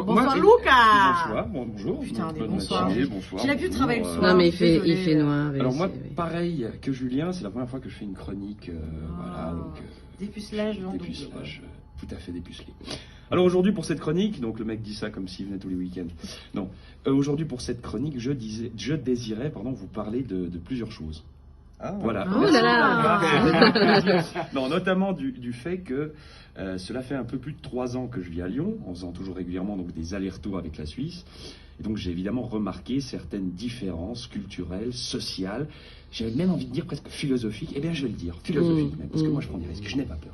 Bonsoir Moi, Luca. Bonsoir, bonjour. Putain, des Bonne bonsoirs. matinée, bonsoir. Tu n'as plus de travail le bonjour. soir. Non, mais Désolée. il fait noir. oui, Alors moi, oui. pareil que Julien, c'est la première fois que je fais une chronique. Voilà, donc. Dépucelage, non, Dépucelage, tout à fait dépucelé. Alors aujourd'hui pour cette chronique, donc le mec dit ça comme s'il venait tous les week-ends. Non, aujourd'hui pour cette chronique, je désirais, vous parler de plusieurs choses. Ah. Voilà. Oh là là. Non, notamment du fait que cela fait un peu plus de 3 ans que je vis à Lyon, en faisant toujours régulièrement donc, des allers-retours avec la Suisse. Et donc j'ai évidemment remarqué certaines différences culturelles, sociales, j'avais même envie de dire presque philosophiques. Eh bien je vais le dire, philosophiques même, parce que moi je prends des risques, je n'ai pas peur.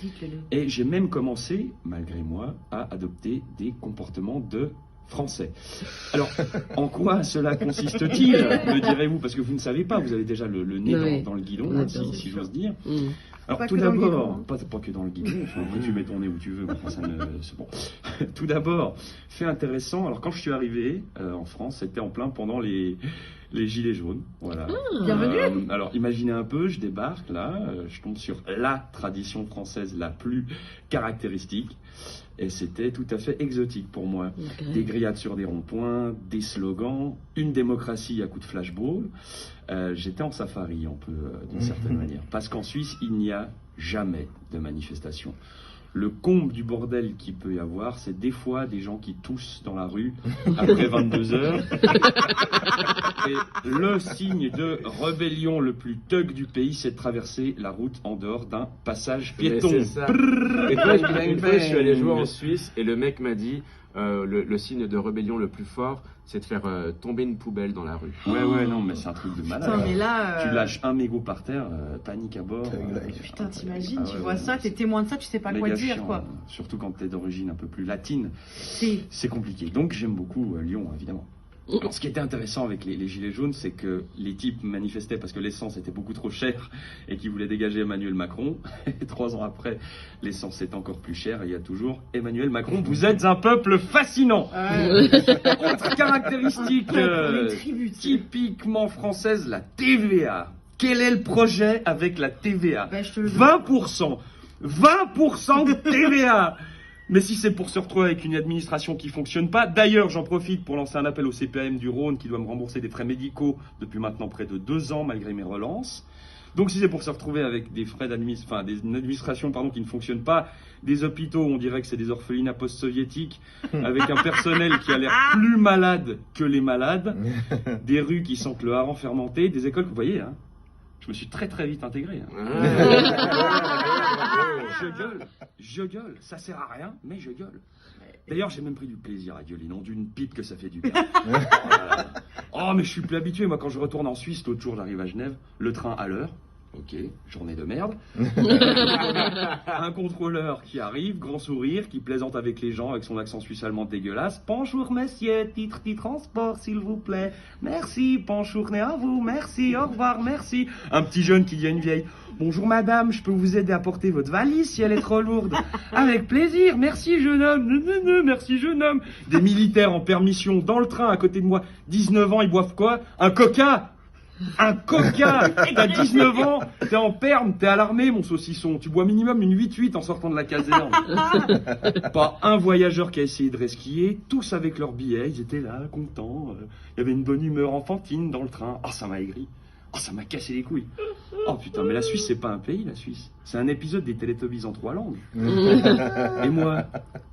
Dites-le. Et j'ai même commencé, malgré moi, à adopter des comportements de Français. Alors, en quoi cela consiste-t-il, me direz-vous, parce que vous ne savez pas, vous avez déjà le nez Oui. dans le guidon, Oui, si j'ose dire. Mm. Alors Pas tout que dans le d'abord, guidon, hein. pas que dans le guidon, enfin, après tu mets ton nez où tu veux, mais enfin, c'est bon. Tout d'abord, fait intéressant, alors quand je suis arrivé en France, c'était en plein pendant les gilets jaunes, voilà. Bienvenue. Alors imaginez un peu, je débarque là, je tombe sur la tradition française la plus caractéristique, et c'était tout à fait exotique pour moi. Ok. Des grillades sur des ronds-points, des slogans, une démocratie à coup de flashball. J'étais en safari un peu d'une certaine manière. Parce qu'en Suisse, il n'y a jamais de manifestation. Le comble du bordel qu'il peut y avoir, c'est des fois des gens qui toussent dans la rue après 22 heures. Et le signe de rébellion le plus thug du pays, c'est de traverser la route en dehors d'un passage piéton. Mais c'est ça. Et toi, une fois, je suis allé jouer en Suisse et le mec m'a dit le signe de rébellion le plus fort, c'est de faire tomber une poubelle dans la rue. Ouais, non, mais c'est un truc de malade. Putain, mais là. Tu lâches un mégot par terre, panique à bord. Putain, t'imagines, Ah tu ouais, vois ouais, ça, t'es témoin de ça, tu sais pas quoi méga dire, chiant, quoi. Surtout quand t'es d'origine un peu plus latine, C'est. c'est compliqué. Donc j'aime beaucoup Lyon, évidemment. Alors, ce qui était intéressant avec les gilets jaunes, c'est que les types manifestaient parce que l'essence était beaucoup trop chère et qu'ils voulaient dégager Emmanuel Macron. Et 3 ans après, l'essence est encore plus chère et il y a toujours Emmanuel Macron. Vous êtes un peuple fascinant. Autre caractéristique Les tribus, tu sais. typiquement française, la TVA. Quel est le projet avec la TVA? Bah, je te le dis. 20%. 20% de TVA. Mais si c'est pour se retrouver avec une administration qui fonctionne pas, d'ailleurs j'en profite pour lancer un appel au CPAM du Rhône qui doit me rembourser des frais médicaux depuis maintenant près de 2 ans malgré mes relances. Donc si c'est pour se retrouver avec des frais une administration qui ne fonctionne pas, des hôpitaux, on dirait que c'est des orphelinats post-soviétiques, avec un personnel qui a l'air plus malade que les malades, des rues qui sentent le hareng fermenté, des écoles, vous voyez, hein, je me suis très très vite intégré. Je gueule, ça sert à rien, mais je gueule. D'ailleurs, j'ai même pris du plaisir à gueuler, non d'une pipe que ça fait du bien. Oh, mais je suis plus habitué, moi, quand je retourne en Suisse, l'autre jour, j'arrive à Genève, le train à l'heure. Ok, journée de merde. Un contrôleur qui arrive, grand sourire, qui plaisante avec les gens avec son accent suisse allemand dégueulasse. Bonjour messieurs, titre du transport s'il vous plaît. Merci, bonne journée à vous, merci, au revoir, merci. Un petit jeune qui dit à une vieille. Bonjour madame, je peux vous aider à porter votre valise si elle est trop lourde. Avec plaisir, merci jeune homme, merci jeune homme. Des militaires en permission dans le train à côté de moi, 19 ans, ils boivent quoi? Un coca. Un coca. T'as 19 ans, t'es en perme, t'es à l'armée mon saucisson. Tu bois minimum une 8-8 en sortant de la caserne. Pas un voyageur qui a essayé de resquiller, tous avec leurs billets, ils étaient là, contents. Il y avait une bonne humeur enfantine dans le train. Oh, ça m'a aigri. Oh, ça m'a cassé les couilles. Oh putain, mais la Suisse, c'est pas un pays, la Suisse. C'est un épisode des Teletubbies en 3 langues.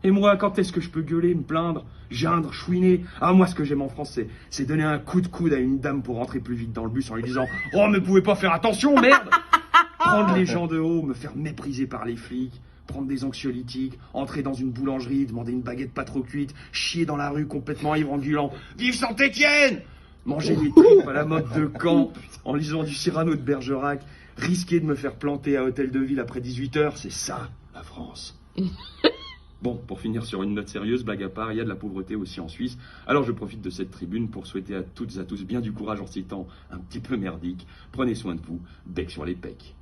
Et moi, quand est-ce que je peux gueuler, me plaindre, geindre, chouiner? Ah, moi, ce que j'aime en France, c'est donner un coup de coude à une dame pour rentrer plus vite dans le bus en lui disant « Oh, mais vous pouvez pas faire attention, merde !» Prendre les gens de haut, me faire mépriser par les flics, prendre des anxiolytiques, entrer dans une boulangerie, demander une baguette pas trop cuite, chier dans la rue complètement ivre en gueulant « Vive Saint-Étienne !» Manger des tripes à la mode de Caen, en lisant du Cyrano de Bergerac, risquer de me faire planter à Hôtel de Ville après 18h, c'est ça, la France. Bon, pour finir sur une note sérieuse, blague à part, il y a de la pauvreté aussi en Suisse. Alors je profite de cette tribune pour souhaiter à toutes et à tous bien du courage en ces temps un petit peu merdiques. Prenez soin de vous, bec sur les pecs.